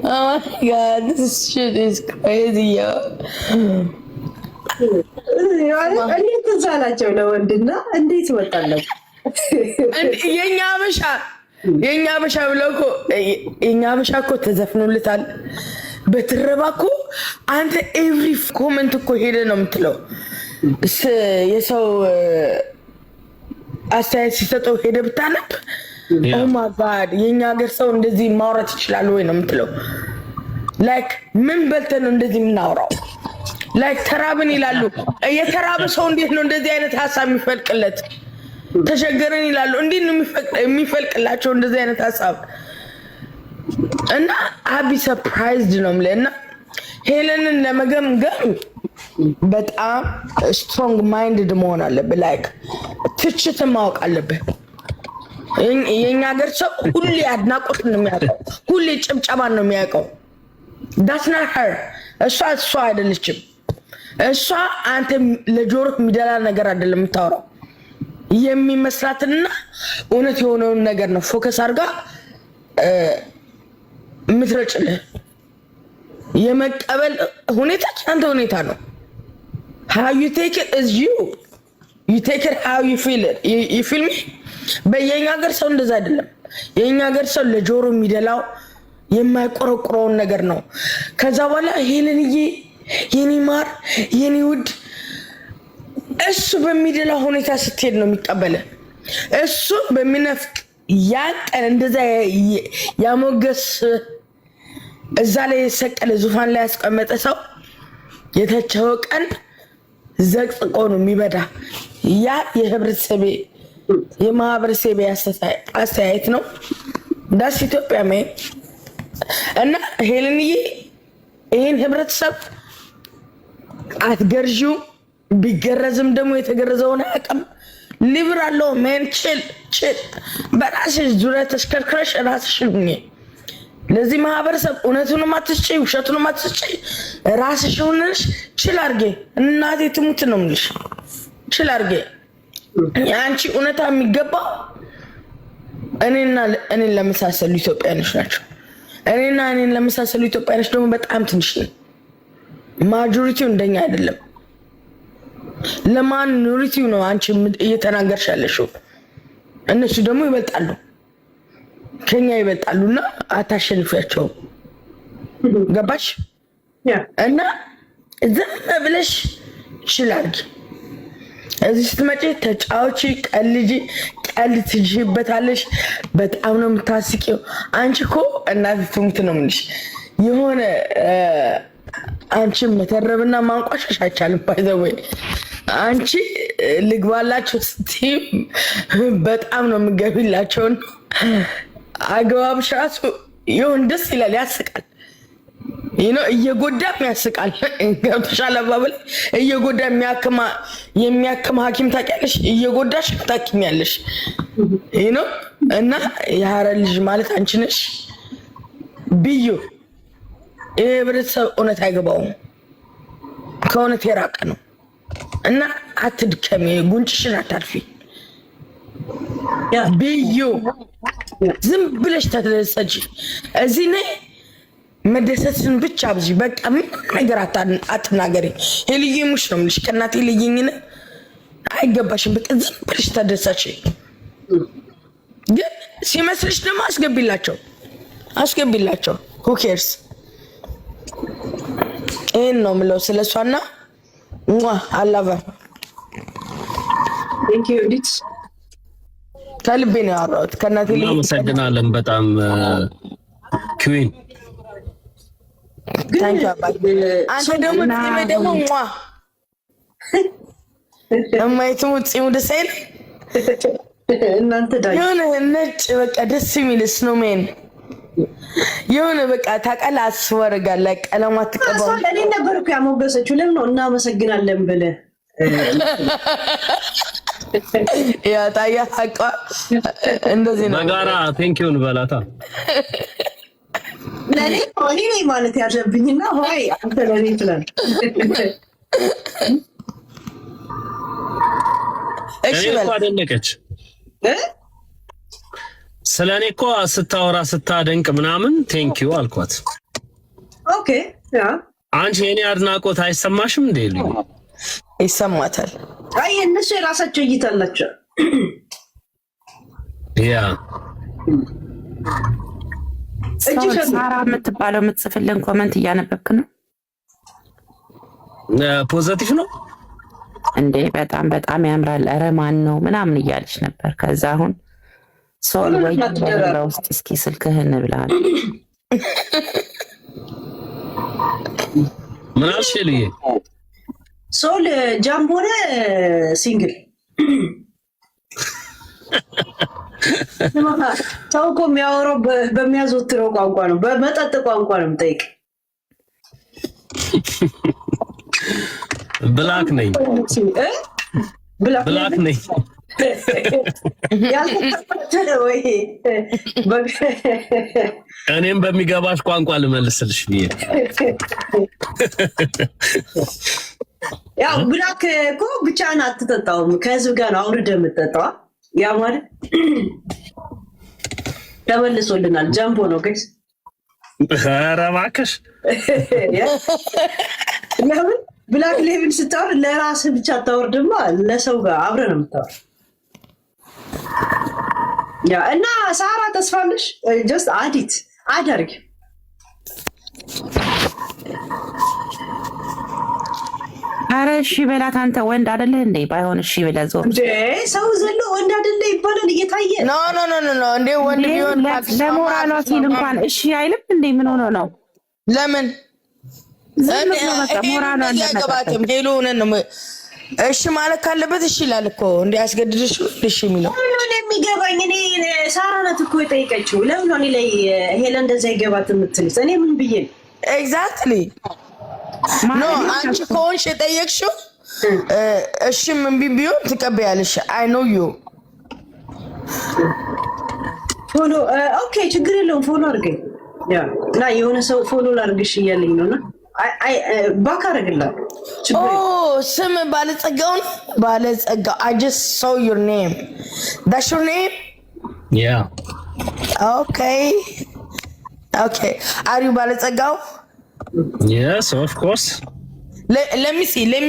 Oh my god, this shit is crazy, yo. እንዴት ትዛላቸው ለወንድና እንዴት ወጣለው? የኛ አበሻ ብለው እኮ የኛ አበሻ እኮ ተዘፍኖልታል። በትረባ እኮ አንተ ኤቭሪ ኮመንት እኮ ሄደ ነው የምትለው። የሰው አስተያየት ሲሰጠው ሄደ ብታነብ ኦ ማይ ጋድ የኛ ሀገር ሰው እንደዚህ ማውራት ይችላል ወይ ነው የምትለው። ላይክ ምን በልተን ነው እንደዚህ የምናወራው? ላይክ ተራብን ይላሉ። የተራበ ሰው እንዴት ነው እንደዚህ አይነት ሀሳብ የሚፈልቅለት? ተቸገረን ይላሉ። እንዴት ነው የሚፈልቅላቸው እንደዚህ አይነት ሀሳብ? እና አቢ ሰርፕራይዝድ ነው የምልህ። እና ሄለንን ለመገምገም በጣም ስትሮንግ ማይንድድ መሆን አለብህ። ላይክ ትችትን ማወቅ አለብህ። የኛ ሀገር ሰው ሁሌ አድናቆትን ነው የሚያውቀው፣ ሁሌ ጭብጨባን ነው የሚያውቀው። that's not her። እሷ አይደለችም። እሷ አንተ ለጆሮ የሚደላ ነገር አይደለም የምታወራው። የሚመስላትና እውነት የሆነውን ነገር ነው ፎከስ አድርጋ የምትረጭልህ። የመቀበል ሁኔታ አንተ ሁኔታ ነው። how you take it is you take it how you feel it. you feel me? በየኛ ሀገር ሰው እንደዛ አይደለም። የኛ ሀገር ሰው ለጆሮ የሚደላው የማይቆረቆረውን ነገር ነው። ከዛ በኋላ ሄለንዬ የኔ ማር የኔ ውድ እሱ በሚደላ ሁኔታ ስትሄድ ነው የሚቀበለ። እሱ በሚነፍቅ ያቀን እንደዛ ያሞገስ እዛ ላይ የሰቀለ ዙፋን ላይ ያስቀመጠ ሰው የተቸው ቀን ዘቅዝቆ ነው የሚበዳ። ያ የማህበረሰቤ አስተያየት ነው። ዳስ ኢትዮጵያ ሜ እና ሄለንዬ ይሄን ህብረተሰብ አትገርዢው። ቢገረዝም ደግሞ የተገረዘውን አያውቅም። ሊብር አለው ሜን ችል በራስሽ ዙሪያ ተሽከርክረሽ ራስሽን ሁኚ። ለዚህ ማህበረሰብ እውነቱንም አትስጪ ውሸቱንም አትስጪ ራስሽ ሆነሽ ችል አድርጌ እናቴ ትሙት ነው የምልሽ ችል አድርጌ አንቺ እውነታ የሚገባው እኔን ለመሳሰሉ ኢትዮጵያኖች ናቸው እኔን ለመሳሰሉ ኢትዮጵያኖች ደግሞ በጣም ትንሽ ነው ማጆሪቲው እንደኛ አይደለም ለማጆሪቲው ነው አንቺ እየተናገርሽ ያለሽው እነሱ ደግሞ ይበልጣሉ ከኛ ይበልጣሉና አታሸንፊያቸው ገባሽ እና ዝም ብለሽ ችላርጊ እዚህ ስትመጪ ተጫውቺ ቀልጂ ቀልድ ትጅበታለሽ በጣም ነው የምታስቂው አንቺ እኮ እናት ትሙት ነው የምልሽ የሆነ አንቺ መተረብና ማንቋሸሽ አይቻልም ባይዘወይ አንቺ ልግባላችሁ ስትይ በጣም ነው የምገቢላቸው አገባብሽ ራሱ ይሁን ደስ ይላል ያስቃል እየጎዳም ያስቃል ገብተሻል አባብል እየጎዳ የሚያክም ሐኪም ታውቂያለሽ እየጎዳሽ ታክሚያለሽ እና የሐረር ልጅ ማለት አንቺ ነሽ ብዩ የህብረተሰብ እውነት አይገባውም ከእውነት የራቀ ነው እና አትድከሚ ጉንጭሽን አታርፊ ብዩ ዝም ብለሽ ተደሰች እዚህ ነይ መደሰትን ብቻ ብዙ በቃ ምን ነገር አትናገሪ ሄልዬ ሙሽ ነው ምልሽ ከናቴ ልይኝነ አይገባሽም በቃ ዝም ብለሽ ተደሰች ግን ሲመስልሽ ደግሞ አስገቢላቸው who cares ይሄን ነው ምለው ስለሷና አላባ thank you ዲት ከልቤ ነው ያወራሁት ከናቴ ልይ እናመሰግናለን በጣም ኩዊን ታንክ ዩ አባቴ አንተ ደግሞ እማይቱ ጽሙ ደስ አይል እናንተ ዳይ የሆነ ነጭ በቃ ደስ የሚል ስኖሜን የሆነ በቃ ታቀላ አስወርጋለ ቀለማት ተቀባው እኔ ነበርኩ ያሞገሰችው ለምን ነው እናመሰግናለን ብለ ያ ታያ ሐቋ እንደዚህ ነው በጋራ ቴንክ ዩ እንበላታ ለኔ ሆኔ ማለት ያለብኝና ሆይ አንተ ለኔ ትላል እሺ ባደነቀች ስለኔ እኮ ስታወራ ስታደንቅ ምናምን ቴንክ ዩ አልኳት ኦኬ ያ አንቺ የኔ አድናቆት አይሰማሽም እንዴ ልኝ ይሰማታል አይ እነሱ የራሳቸው እይታ አላቸው ያ ሳራ የምትባለው የምትጽፍልን ኮመንት እያነበብክ ነው ፖዚቲቭ ነው እንዴ በጣም በጣም ያምራል ኧረ ማን ነው ምናምን እያለች ነበር ከዛ አሁን ሶል ወይ ውስጥ እስኪ ስልክህን ብላል ምን አልሽ ልዬ ሶል ጃምቦነ ሲንግል ሰው እኮ የሚያወራው በሚያዘወትረው ቋንቋ ነው በመጠጥ ቋንቋ ነው የምጠይቅ ብላክ ነኝ ብላክ ነኝ እኔም በሚገባሽ ቋንቋ ልመልስልሽ ብዬ ያው ብላክ እኮ ብቻህን አትጠጣውም ከህዝብ ጋር ነው አውርደህ የምትጠጣው ያ ማለት ተመልሶልናል ጃምቦ ነው ጋይስ ኧረ እባክሽ ለምን ብላክ ሌቭል ስታወር ለራስህ ብቻ አታወርድማ ለሰው ጋር አብረህ ነው የምታወር ያ እና ሳራ ተስፋለሽ ጀስት አድርግ አረ እሺ በላት አንተ ወንድ አይደለህ እንዴ ባይሆን እሺ ብለህ ዞር ሰው ዘሎ ወንድ አይደለ ይባላል እየታየ ኖ እንዴ ወንድ ቢሆን ለሞራሏ ሲል እንኳን እሺ አይልም እንዴ ምን ሆኖ ነው ለምን ሞራሏን ለማጣጣም ሄሎ ነው እሺ ማለት ካለበት እሺ ይላል እኮ እንዴ አስገድድሽ እሺ የሚለው ምን የሚገባኝ እኔ ሳራ ናት እኮ የጠየቀችው ለምን ነው እኔ ላይ ሄለ እንደዛ ይገባት የምትልስ እኔ ምን ብዬ ኤግዛክትሊ ኖ አንቺ ኮንሽ የጠየቅሽው እሺ ምን ቢሆን ትቀበያለሽ አይ ኖ ዩ ፎሎ ኦኬ ችግር የለውም ፎሎ አድርገኝ ያ እና የሆነ ሰው ፎሎ ላድርግሽ እያለኝ ነውና ባክ አደርግልሃለሁ። ስም ባለጸጋውን ባለጸጋው I just saw your name. That's your name? Yeah. Okay. Are you ባለጸጋው? Yes, of course. Let me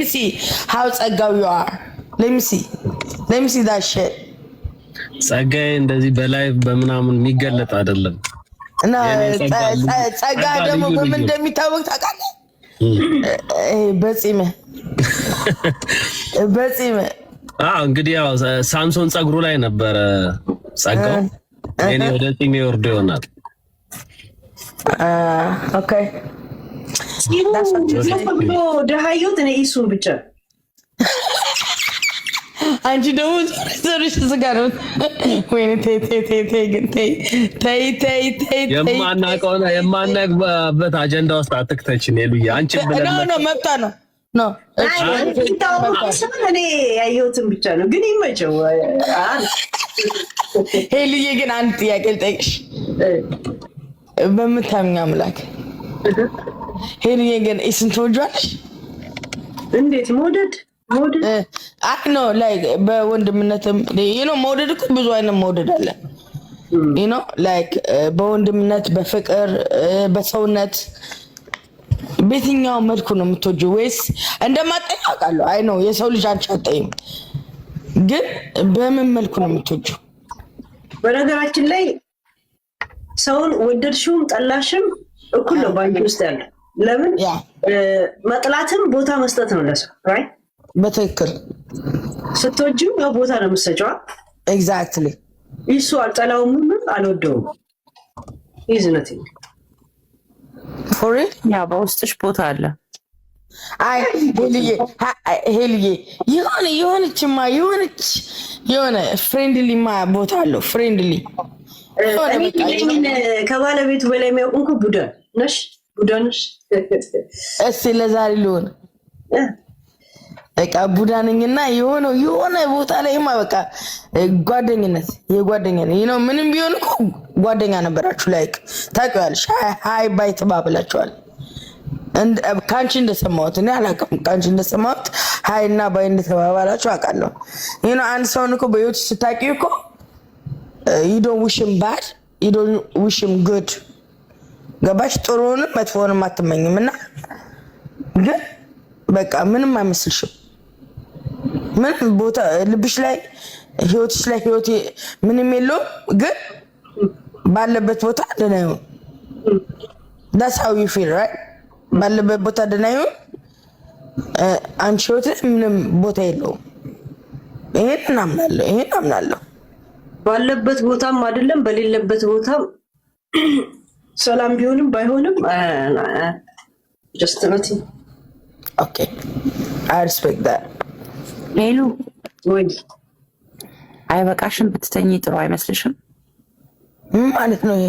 see how ጸጋው you are. Let me see that shit. ጸጋዬ እንደዚህ በላይ በምናምን የሚገለጥ አይደለም። እና ጸጋ ደግሞ በምን እንደሚታወቅ ታውቃለህ? በጺም እንግዲህ ያው ሳምሶን ጸጉሩ ላይ ነበረ ጸጋው። እኔ ወደ ጺሜ ወርዶ ይሆናል። ኦኬ ደሃየሁት እኔ እሱን ብቻ አንቺ ደግሞ ዘርሽ ስጋ ነው። ወይኔ ተይ የማናውቅበት አጀንዳ ውስጥ አትክተችን። ሄሉዬ አንቺ ብለን ነው መብታ ነው እኔ ያየሁትን ብቻ ነው ግን ይመቸው። ሄሉዬ ግን አንድ ጥያቄ ልጠይቅሽ በምታምኝ አምላክ። ሄሉዬ ግን ኢስን ትወጂዋለሽ? እንዴት መውደድ አይ ኖ ላይክ በወንድምነትም መውደድ እኮ ብዙ አይነት መውደድ አለ። ላይክ በወንድምነት፣ በፍቅር፣ በሰውነት በየትኛው መልኩ ነው የምትወጂው? ወይስ እንደማጠኝ አውቃለሁ። አይ ኖ የሰው ልጅ አንቺ አጠይም፣ ግን በምን መልኩ ነው የምትወጂው? በነገራችን ላይ ሰውን ወደድሽውም ጠላሽም እኩል ነው ባንቺ ውስጥ ያለ። ለምን መጥላትም ቦታ መስጠት ነው ለሰው ራይት። በትክክል ስትወጂው ያው ቦታ ነው የምትሰጪው። ኤግዛክትሊ እሱ አልጠላውም አልወደውም ይዝነት ፎሪ ያ በውስጥሽ ቦታ አለ። አይ ሄልዬ የሆነ ፍሬንድሊ ቦታ አለው። ፍሬንድሊ ከባለቤቱ በላይ የሚያውቁ ቡዳ ነሽ። እስቲ ለዛሬ ልሆን በቃ ቡዳ ነኝና የሆነ ቦታ ላይማ በቃ ጓደኝነት ምንም ቢሆን እኮ ጓደኛ ነበራችሁ። ላይክ ታውቂዋለሽ፣ ሃይ ባይ ተባብላችኋል። ካንቺ እንደሰማሁት እኔ አላውቅም። ካንቺ እንደሰማሁት ሃይ እና ባይ እንደተባባላችሁ አውቃለሁ። አንድ ሰውን እኮ በህይወት ስታውቂው እኮ you don't wish him bad, you don't wish him good። ገባሽ? ጥሩንም መጥፎንም አትመኝም እና ግን በቃ ምንም አይመስልሽም። ምንም ቦታ ልብሽ ላይ ህይወትሽ ላይ ህይወት ምንም የለውም፣ ግን ባለበት ቦታ ደህና ይሁን። that's how you feel right? ባለበት ቦታ ደህና ይሁን። አንቺ ህይወት ምንም ቦታ የለውም። ይሄን አምናለሁ። ባለበት ቦታም አይደለም በሌለበት ቦታም ሰላም ቢሆንም ባይሆንም just nothing. Okay, I respect that. ሄሉ ወይ አይበቃሽም? ብትተኝ ጥሩ አይመስልሽም? ማለት ነው ይሄ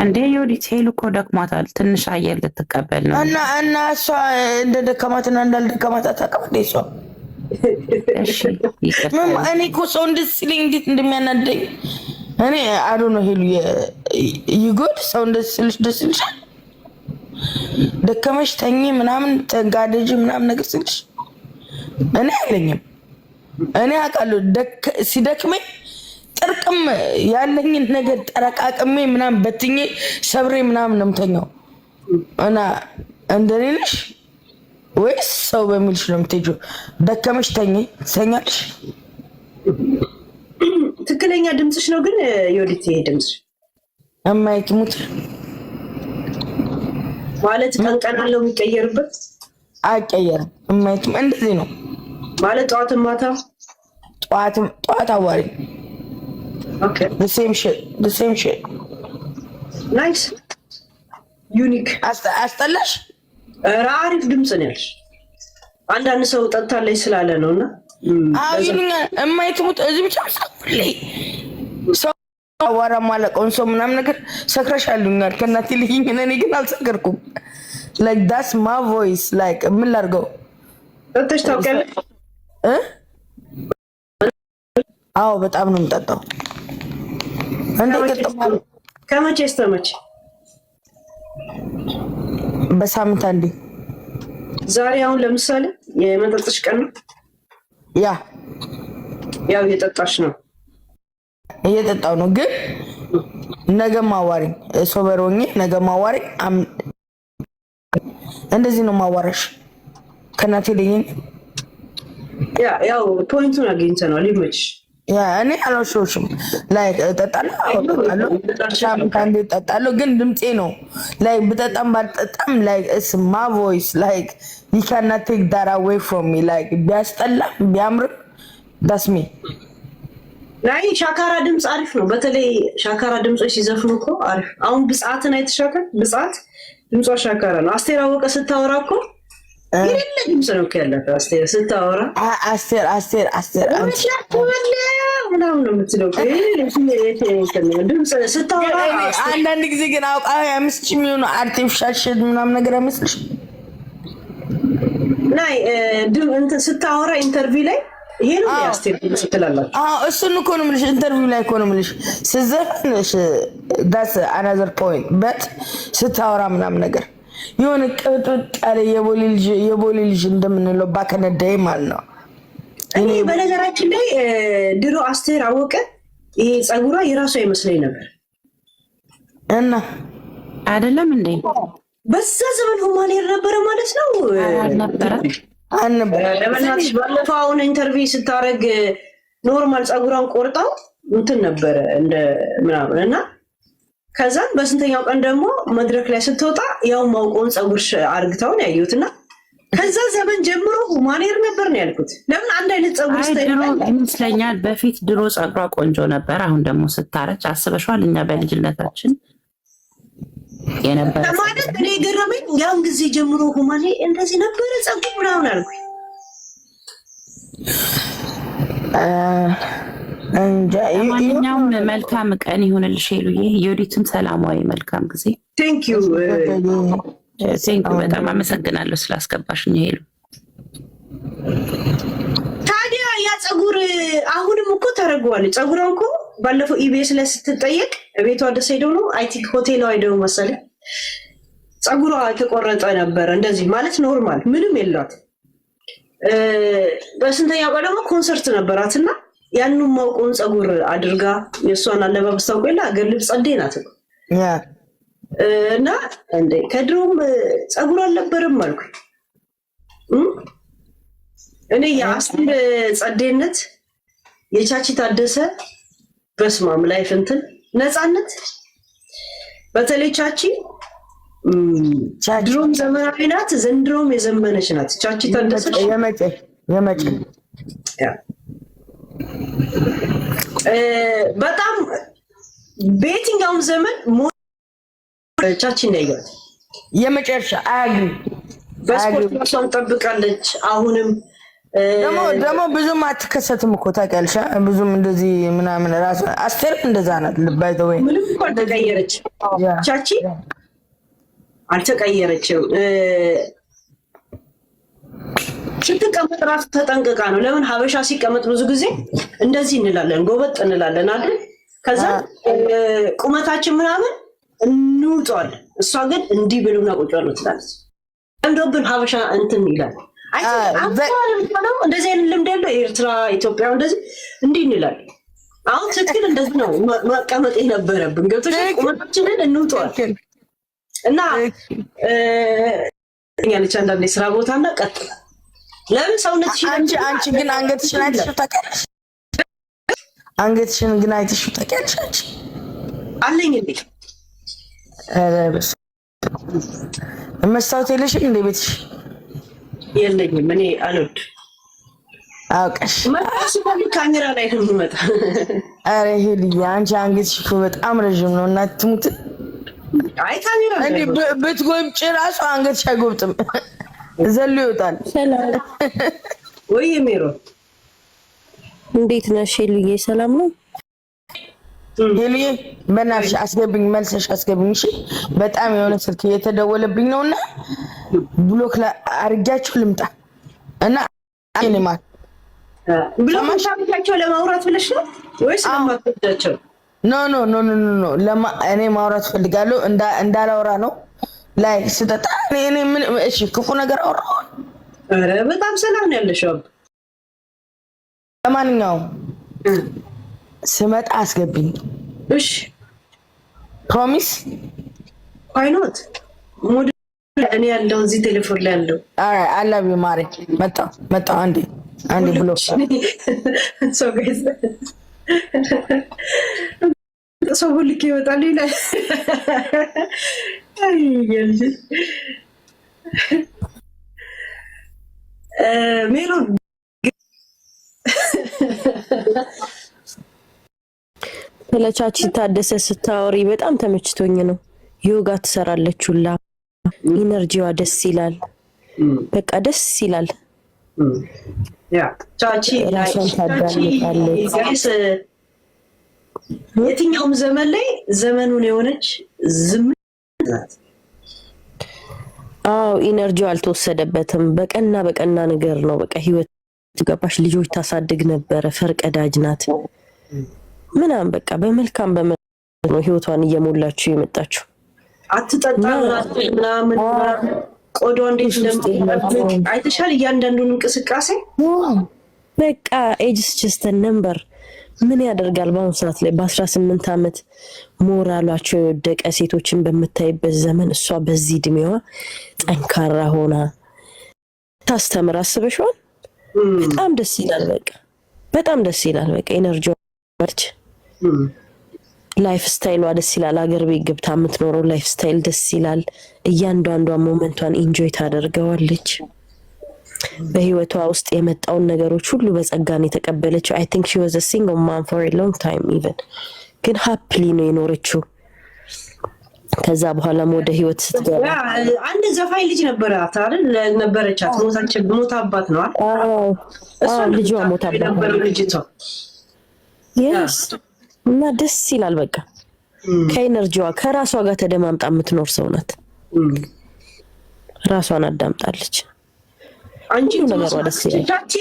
እንዴ? ዮዲት ሄሉ እኮ ደክሟታል። ትንሽ አየር ልትቀበል ነው እና እሷ እንደ ደከማትና እንዳልደከማት አታውቅም እንዴ እሷ? እሺ ይቅርታ። እኔ እኮ ሰው እንደዚህ ሲለኝ እንዴት እንደሚያናደኝ እኔ አዶ ነው ሄሉ ይጎድ ሰው እንደዚህ ሲልሽ ደስ ይልሻል? ደከመሽ ተኝ ምናምን ተጋደጂ ምናምን ነገር ሲልሽ እኔ አይለኝም። እኔ አውቃለሁ ሲደክመኝ ጥርቅም ያለኝን ነገር ጠረቃቅሜ ምናምን በትኜ ሰብሬ ምናምን ነው የምተኛው። እና እንደኔ ነሽ ወይስ ሰው በሚልሽ ነው የምትሄጂው? ደከመሽ ተኛልሽ። ትክክለኛ ድምፅሽ ነው ግን የወዲት ይሄ ድምፅሽ እማይትሙት ማለት ቀን አለው የሚቀየርበት አይቀየርም። እማይትም እንደዚህ ነው ማለት ጠዋትም ማታ ጠዋት አዋሪ okay the same shit nice unique አስጠላሽ? አሪፍ ድምፅ ነው ያልሽ። አንዳንድ ሰው ጠጥታለች ስላለ ነውና ይሉኛል። እማይትሙት እዚህ ብቻ ሰው አዋራ ማለቀውን ሰው ምናምን ነገር ሰክረሻል ይሉኛል። ከእናቴ ልጅኝ እኔ ግን አልሰከርኩም። like that's my voice like ምን ላድርገው? ጠጥተሽ ታውቂያለሽ? አዎ በጣም ነው የምጠጣው። እንደ ከመቼ እስከ መቼ? በሳምንት አንዴ። ዛሬ አሁን ለምሳሌ የመጠጥሽ ቀን ነው። ያው እየጠጣሽ ነው። እየጠጣው ነው ግን ነገ ማዋሪኝ ሶበር ሆኜ ነገ ማዋሪኝ እንደዚህ ነው ማዋራሽ ከናቴ ለኝ ያው ፖይንቱን አግኝተናል። ይመችሽ። እኔ አልዋሸሁሽም። ላይክ እጠጣለሁ ሳምንት አንዴ እጠጣለሁ ግን ድምፄ ነው ላይክ ብጠጣም ባልጠጣም ላይክ እስ ማ ቮይስ ላይክ you cannot take that away from me like ቢያስጠላ ቢያምር that's me። ላይ ሻካራ ድምጽ አሪፍ ነው። በተለይ ሻካራ ድምጾች ሲዘፍኑ እኮ አሪፍ። አሁን ብጻትን አይተሻከል? ብጻት ድምጿ ሻካራ ነው። አስቴር አወቀ ስታወራ እኮ ይሄን ድምጽ ነው ያለው። አስቴር ስታወራ አስቴር አንቺ ምናምን ነው የምትለው። ድምጽ ስታወራ አንዳንድ ጊዜ ግን አውቃ ያምስጭ የሚሆኑ አርቲፊሻል ሼድ ምናምን ነገር አይመስልሽ? ናይ እንትን ስታወራ ኢንተርቪው ላይ ይሄ ነው ያስቴር ድምጽ ትላላችሁ። እሱን እኮ ነው የምልሽ። ኢንተርቪው ላይ እኮ ነው የምልሽ። ስዘፍንሽ that's another point but ስታወራ ምናምን ነገር የሆነ ቅጥጥ ያለ የቦሌ ልጅ እንደምንለው ባከነዳይ ማለት ነው። እኔ በነገራችን ላይ ድሮ አስቴር አወቀ ይሄ ጸጉሯ የራሷ ይመስለኝ ነበር እና አይደለም እንዴ? በዛ ዘመን ሁማኔር ነበረ ማለት ነው። አልነበረ ለምናትሽ ባለፈው አሁን ኢንተርቪው ስታረግ ኖርማል ጸጉሯን ቆርጣው እንትን ነበረ እንደ ምናምን እና ከዛም በስንተኛው ቀን ደግሞ መድረክ ላይ ስትወጣ ያው ማውቆን ጸጉር አርግታውን ያዩትና ከዛ ዘመን ጀምሮ ሁማኔር ነበር ነው ያልኩት። ለምን አንድ አይነት ጸጉር ስታይል ይመስለኛል። በፊት ድሮ ጸጉሯ ቆንጆ ነበር። አሁን ደግሞ ስታረጭ አስበሽዋል? እኛ በልጅነታችን የነበረ ማለት እኔ ገረመኝ። ያን ጊዜ ጀምሮ ሁማኔ እንደዚህ ነበረ ጸጉር ምናምን አልኩኝ። ማንኛውም መልካም ቀን ይሁንልሽ ሄሉዬ። ዮዲትም ሰላማዊ መልካም ጊዜ። ቴንኪው በጣም አመሰግናለሁ ስላስገባሽኝ ሄሉ። ታዲያ ያ ጸጉር አሁንም እኮ ተረግዋል። ጸጉሯን እኮ ባለፈው ኢቢኤስ ላይ ስትጠየቅ ቤቷ ደስ ሄደው ነው አይ ቲንክ ሆቴሏ ሄደው መሰለኝ ጸጉሯ የተቆረጠ ነበረ። እንደዚህ ማለት ኖርማል ምንም የላት። በስንተኛው ቀን ደግሞ ኮንሰርት ነበራትና ያንን ማውቆን ጸጉር አድርጋ የእሷን አለባበስ ታውቂያለሽ? አገር ልብስ ጸዴ ናት እና እንደ ከድሮም ጸጉር አልነበረም አልኩኝ። እኔ የአስቴር ጸዴነት የቻቺ ታደሰ በስማም ላይፍ እንትን ነፃነት በተለይ ቻቺ ድሮም ዘመናዊ ናት፣ ዘንድሮም የዘመነች ናት። ቻቺ ታደሰ የመጨ በጣም በየትኛውም ዘመን ቻቺ እንዳይያት የመጨረሻ አያግሪ በስፖርት ራሷን ጠብቃለች። አሁንም ደግሞ ብዙም አትከሰትም እኮ ታውቂያለሽ። ብዙም እንደዚህ ምናምን ራሷ አስቴር እንደዛ ናት። ልባይተ ወይ ምንም እኮ አልተቀየረችም። ቻቺ አልተቀየረችም። ስትቀመጥ ራሱ ተጠንቅቃ ነው። ለምን ሀበሻ ሲቀመጥ ብዙ ጊዜ እንደዚህ እንላለን፣ ጎበጥ እንላለን አይደል? ከዛ ቁመታችን ምናምን እንውጠዋለን። እሷ ግን እንዲህ ብሉና ቁጭ ነው ትላለች። እንደውብን ሀበሻ እንትን ይላል። እንደዚህ አይነት ልምድ ያለው ኤርትራ፣ ኢትዮጵያ እንደዚህ እንዲህ እንላለን። አሁን ትክክል እንደዚህ ነው መቀመጥ የነበረብን። ገብቶሻል? ቁመታችንን እንውጠዋለን እና ያለች አንዳንዴ ስራ ቦታ እና ቀጥላል። ለምን ሰውነትሽ አንቺ ግን አንገትሽን አይተሽው ታውቂያለሽ? አንገትሽን ግን አይተሽው ታውቂያለሽ? አንቺ አለኝ እንዴ? መስታወት የለሽም እንዴ ቤትሽ? የለኝም። እኔ አልወድም። አውቀሽ መጣሽ ባሉ ካሜራ ላይ ነው የሚመጣ። አረ ይሄ ልጅ አንቺ አንገትሽ እኮ በጣም ረጅም ነው። እናት ትሙት። አይ ካሜራ እንዴ ብትጎብጭ ራሱ አንገትሽ አይጎብጥም፣ ዘሎ ይወጣል። ሰላም ወይ ሜሮ፣ እንዴት ነሽ ሄሉዬ? ሰላም ነው ሄሉዬ? በእናትሽ አስገብኝ፣ መልሰሽ አስገብኝ እሺ። በጣም የሆነ ስልክ እየተደወለብኝ ነውና ብሎክ አድርጊያቸው ልምጣ እና ብሎክ ማሻቸው ለማውራት ብለሽ ነው ወይስ ለማጥፋታቸው? ኖ ለማ እኔ ማውራት ፈልጋለሁ እንዳላወራ ነው ላይ ስጠጣ እኔ ምን እሺ ክፉ ነገር አወራው? ኧረ በጣም ሰላም ነው ያለሽው። ለማንኛውም ስመጣ አስገብኝ እሺ ፕሮሚስ ዋይ ኖት ሙድ እኔ ያለው እዚህ ቴሌፎን ላይ ያለው አላቢ ማሪ መጣ አንዴ ብሎ ሶ ጋይስ ሰው ሁሉ ይወጣል ይላል። አይ ይልጅ ሜሮን ስለቻቺ ታደሰ ስታወሪ በጣም ተመችቶኝ ነው። ዮጋ ትሰራለች ሁላ ኢነርጂዋ ደስ ይላል። በቃ ደስ ይላል። ያ ቻቺ ጋይስ የትኛውም ዘመን ላይ ዘመኑን የሆነች ዝም ናት። አዎ ኢነርጂው አልተወሰደበትም። በቀና ነገር ነው። በቃ ህይወት ገባሽ። ልጆች ታሳድግ ነበረ። ፈርቀዳጅ ናት ምናምን በቃ በመልካም ነው ህይወቷን እየሞላችሁ የመጣችሁ። አትጠጣ ምናምን ቆዳው እንዴት እንደምትጠብቅ አይተሻል። እያንዳንዱን እንቅስቃሴ በቃ ኤጅስ ጀስት ነምበር ምን ያደርጋል። በአሁኑ ሰዓት ላይ በ18 ዓመት ሞራላቸው የወደቀ ሴቶችን በምታይበት ዘመን እሷ በዚህ እድሜዋ ጠንካራ ሆና ታስተምር አስበሽዋል። በጣም ደስ ይላል። በጣም ደስ ይላል። በቃ ኤነርጂዋ ላይፍ ስታይሏ ደስ ይላል። አገር ቤት ገብታ የምትኖረው ላይፍ ስታይል ደስ ይላል። እያንዳንዷ ሞመንቷን ኢንጆይ ታደርገዋለች። በህይወቷ ውስጥ የመጣውን ነገሮች ሁሉ በጸጋን የተቀበለችው። I think she was a single mom for a long time even ግን ሃፒሊ ነው የኖረችው። ከዛ በኋላም ወደ ህይወት ስትገባ አንድ ዘፋኝ ልጅ ነበራት አይደል? ነበረቻት ሞታባት ነው አይደል? እሷ ልጇ ሞታባት ነበር ልጅቷ። yes እና ደስ ይላል። በቃ ከኤነርጂዋ ከራሷ ጋር ተደማምጣ የምትኖር ሰው ናት። ራሷን አዳምጣለች። አንቺ ነገሯ ደስ ይላል። ቻቺ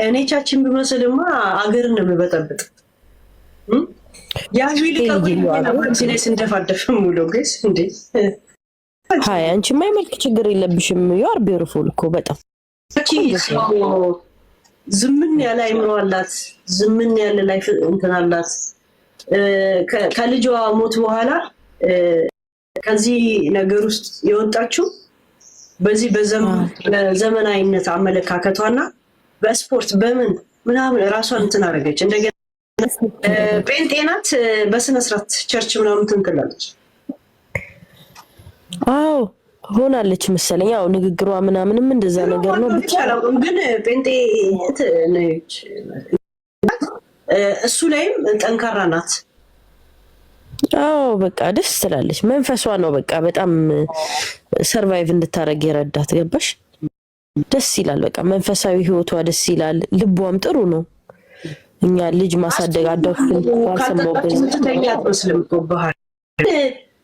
እኔ ቻቺን ብመስልማ አገርን ነው የምበጠብጥ። ያው ይልቀቁኝ ሲለስ እንደፋደፍ ሙሉ ግስ እንዴ ሃይ አንቺ ማይመልክ ችግር የለብሽም። you are beautiful እኮ በጣም ቻቺ ዝምን ያለ አይምሮ አላት። ዝምን ያለ ላይፍ እንትን አላት። ከልጇ ሞት በኋላ ከዚህ ነገር ውስጥ የወጣችው በዚህ በዘመናዊነት አመለካከቷና በስፖርት በምን ምናምን ራሷን እንትን አደረገች። እንደገና ጴንጤ ናት። በስነ ስርዓት ቸርች ምናምን ትንትላለች። አዎ ሆናለች መሰለኝ። ያው ንግግሯ ምናምንም እንደዛ ነገር ነው። ብቻ ግን ጴንጤ ነች። እሱ ላይም ጠንካራ ናት። አዎ በቃ ደስ ትላለች። መንፈሷ ነው በቃ በጣም ሰርቫይቭ እንድታረግ የረዳት ገባሽ። ደስ ይላል። በቃ መንፈሳዊ ህይወቷ ደስ ይላል። ልቧም ጥሩ ነው። እኛ ልጅ ማሳደግ አዳውኩን ካልሰማሁኝ ተተኛት መስለም ተባሃል።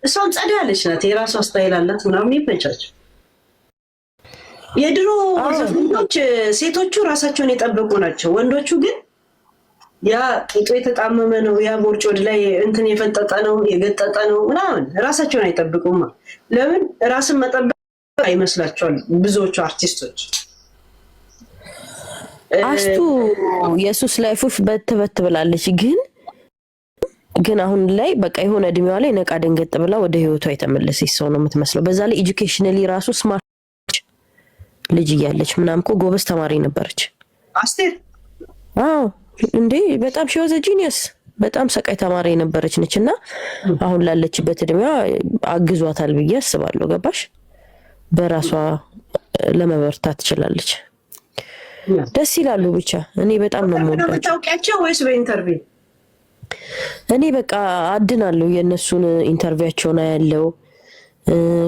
እሷም ጸዳ ያለች ናት። የራሷ ስታይል አላት ምናምን ይመቻች። የድሮ ዘፈኖች ሴቶቹ ራሳቸውን የጠበቁ ናቸው። ወንዶቹ ግን ያ ቂጡ የተጣመመ ነው፣ ያ ቦርጭ ወደ ላይ እንትን የፈጠጠ ነው፣ የገጠጠ ነው ምናምን ራሳቸውን አይጠብቁም። ለምን ራስን መጠበቅ አይመስላቸውም ብዙዎቹ አርቲስቶች። አስቱ ኢየሱስ ላይፉፍ በትበት ብላለች። ግን አሁን ላይ በቃ የሆነ እድሜዋ ላይ ነቃ ደንገጥ ብላ ወደ ህይወቷ የተመለሰች ሰው ነው የምትመስለው። በዛ ላይ ኤጁኬሽናሊ ራሱ ስማርት ልጅ እያለች ምናምን እኮ ጎበዝ ተማሪ ነበረች አስቴር። አዎ እንዴ በጣም ሺ ወዘ ጂኒየስ በጣም ሰቃይ ተማሪ የነበረች ነች። እና አሁን ላለችበት እድሜዋ አግዟታል ብዬ አስባለሁ። ገባሽ? በራሷ ለመበርታት ትችላለች። ደስ ይላሉ። ብቻ እኔ በጣም ነው የምወዳቸው። ታውቂያቸው ወይስ በኢንተርቪው? እኔ በቃ አድናለሁ የነሱን ኢንተርቪዋቸውን ያለው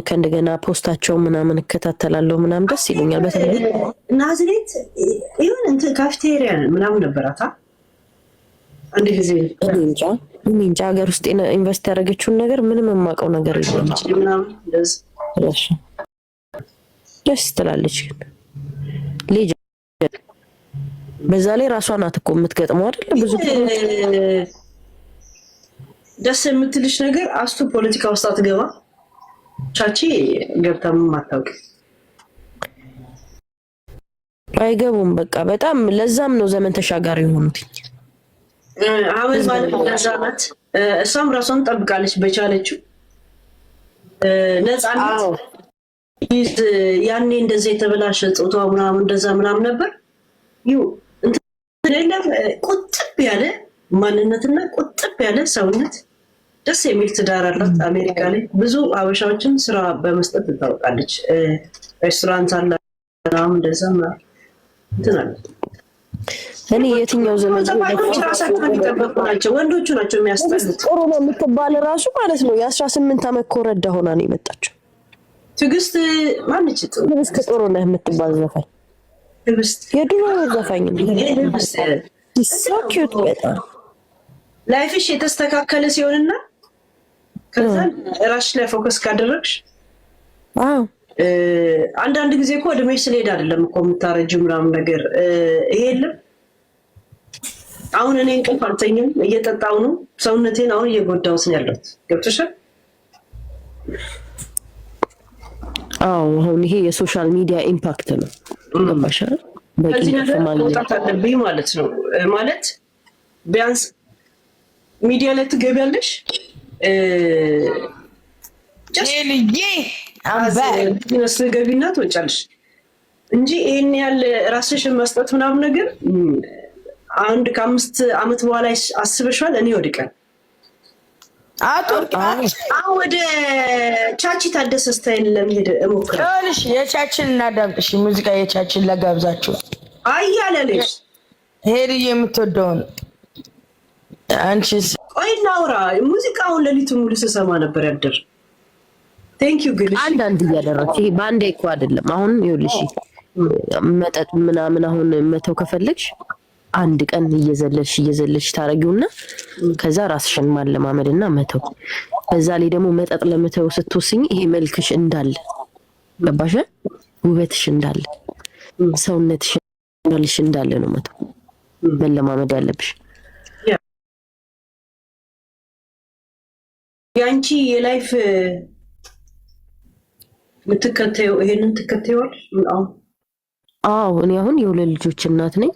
ከእንደገና ፖስታቸው ምናምን እከታተላለሁ ምናምን ደስ ይሉኛል። በተለይ ናዝሬት ይሁን እንትን ካፍቴሪያ ምናምን ነበራታ አንድ ጊዜ እንጃ ሀገር ውስጥ ኢንቨስት ያደረገችውን ነገር ምንም የማውቀው ነገር የለም። ደስ ትላለች ልጅ። በዛ ላይ ራሷ ናት እኮ የምትገጥመው አይደል? ብዙ ደስ የምትልሽ ነገር አስቱ ፖለቲካ ውስጥ አትገባ። ቻቺ ገብታም አታውቅ። አይገቡም በቃ በጣም ለዛም ነው ዘመን ተሻጋሪ የሆኑት። አመት ማለት ነፃነት እሷም ራሷን ጠብቃለች በቻለችው ነፃነት። ያኔ እንደዚህ የተበላሸ ጾታ ምናምን እንደዛ ምናምን ነበር። ቁጥብ ያለ ማንነትና ቁጥብ ያለ ሰውነት ደስ የሚል ትዳር አላት። አሜሪካ ላይ ብዙ አበሻዎችን ስራ በመስጠት ትታወቃለች። ሬስቶራንት አለ ምናምን እንደዛ እንትን አለ። እኔ የትኛው ዘመን ራሳቸውን የሚጠበቁ ናቸው። ወንዶቹ ናቸው የሚያስጠሉት። ጥሩ ነው የምትባል ራሱ ማለት ነው የ18 ዓመት ኮረዳ ሆና ነው የመጣችው። ትዕግስት ማንች ትዕግስት ጥሩ ነው የምትባል ዘፋኝ ትዕግስት የድሮ ዘፋኝ ነው። ሶ ኪዩት በጣም ላይፍሽ የተስተካከለ ሲሆንና ከዛ ራስሽ ላይ ፎከስ ካደረግሽ አንዳንድ ጊዜ እኮ እድሜሽ ስለሄድ አይደለም እኮ የምታረጂው ምናምን ነገር ይሄ የለም። አሁን እኔ እንቅልፍ አልተኝም እየጠጣው ነው ሰውነቴን አሁን እየጎዳሁት ነው ያለሁት። ገብቶሻል? አሁን ይሄ የሶሻል ሚዲያ ኢምፓክት ነው። ገባሽ? በዚህ ነገር መውጣት አለብኝ ማለት ነው። ማለት ቢያንስ ሚዲያ ላይ ትገቢያለሽ ገቢና ትወጫለሽ እንጂ ይሄን ያህል ራስሽን መስጠት ምናምን ነገር አንድ ከ5 ዓመት በኋላ አስበሽዋል? እኔ ወድቀን ወደ ቻቺ ታደሰ ስታይል ለመሄድ እሞክራለሁ። የቻችን እናዳምጥሽ ሙዚቃ የቻችን ለጋብዛችሁ አያለልሽ ሄድ የምትወደውን አንቺስ ቆይ እናውራ። ሙዚቃውን ሌሊቱን ሙሉ ስሰማ ነበር ያደር። ቴንክ ዩ ግን አንዳንድ እያደረግሽ ይሄ ባንዴ እኮ አይደለም። አሁን ይኸውልሽ መጠጥ ምናምን አሁን መተው ከፈለግሽ አንድ ቀን እየዘለልሽ ታረጊውና ከዛ ራስሽን ማለማመድና መተው። በዛ ላይ ደግሞ መጠጥ ለመተው ስትወስኝ ይሄ መልክሽ እንዳለ ገባሽ? ውበትሽ እንዳለ ሰውነትሽ እንዳለ ነው መተው መለማመድ ያለብሽ። ያንቺ የላይፍ ምትከተዩ ይሄንን ትከተዩዋል? እኔ አሁን የሁለት ልጆች እናት ነኝ።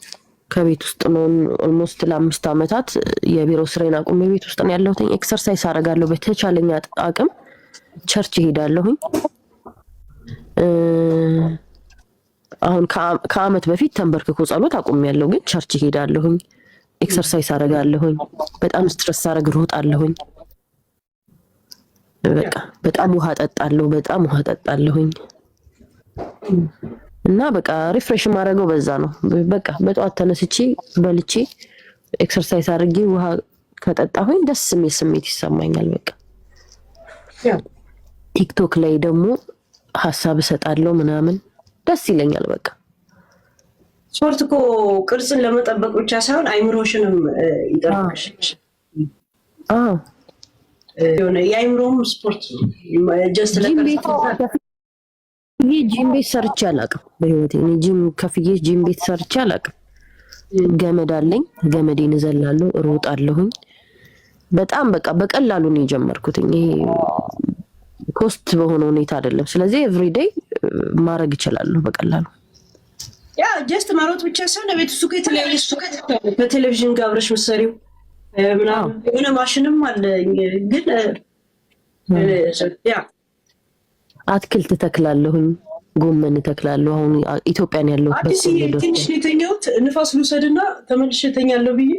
ከቤት ውስጥ ነው ኦልሞስት ለ5 ዓመታት የቢሮ ስራዬን አቁሜ ቤት ውስጥ ነው ያለሁት። ኤክሰርሳይዝ አደርጋለሁ በተቻለኝ አቅም። ቸርች እሄዳለሁኝ። አሁን ከአመት በፊት ተንበርክኮ ጸሎት አቁሜያለሁ፣ ግን ቸርች እሄዳለሁኝ፣ ኤክሰርሳይዝ አደርጋለሁኝ። በጣም ስትረስ አደርግ እሮጣለሁኝ። በቃ በጣም ውሃ ጠጣለሁኝ እና በቃ ሪፍሬሽ ማድረገው በዛ ነው። በቃ በጠዋት ተነስቼ በልቼ ኤክሰርሳይዝ አድርጌ ውሃ ከጠጣሁኝ ደስ የሚል ስሜት ይሰማኛል። በቃ ቲክቶክ ላይ ደግሞ ሀሳብ እሰጣለሁ ምናምን ደስ ይለኛል። በቃ ስፖርት እኮ ቅርጽን ለመጠበቅ ብቻ ሳይሆን አይምሮሽንም ይጠብቃል። የሆነ የአይምሮም ስፖርት ጀስት ጂም ቤት ሰርቼ አላውቅም በህይወቴ። እኔ ጂም ቤት ሰርቼ አላውቅም። ገመድ አለኝ፣ ገመዴን እዘላለሁ፣ እሮጣለሁኝ። በጣም በቃ በቀላሉ ነው የጀመርኩት። ይሄ ኮስት በሆነ ሁኔታ አይደለም። ስለዚህ ኤቭሪዴይ ማድረግ እችላለሁ በቀላሉ። ያ ጀስት ማሮጥ ብቻ ሳይሆን ቤት ውስጥ የተለያየ በቴሌቪዥን ጋር አብረሽ መሰሪው ምናምን የሆነ ማሽንም አለ። ግን ያ አትክልት ተክላለሁኝ፣ ጎመን ተክላለሁ። አሁን ኢትዮጵያን ያለሁበት ትንሽ ነው የተኛሁት። ንፋስ ልውሰድና ተመልሼ እተኛለሁ ብዬ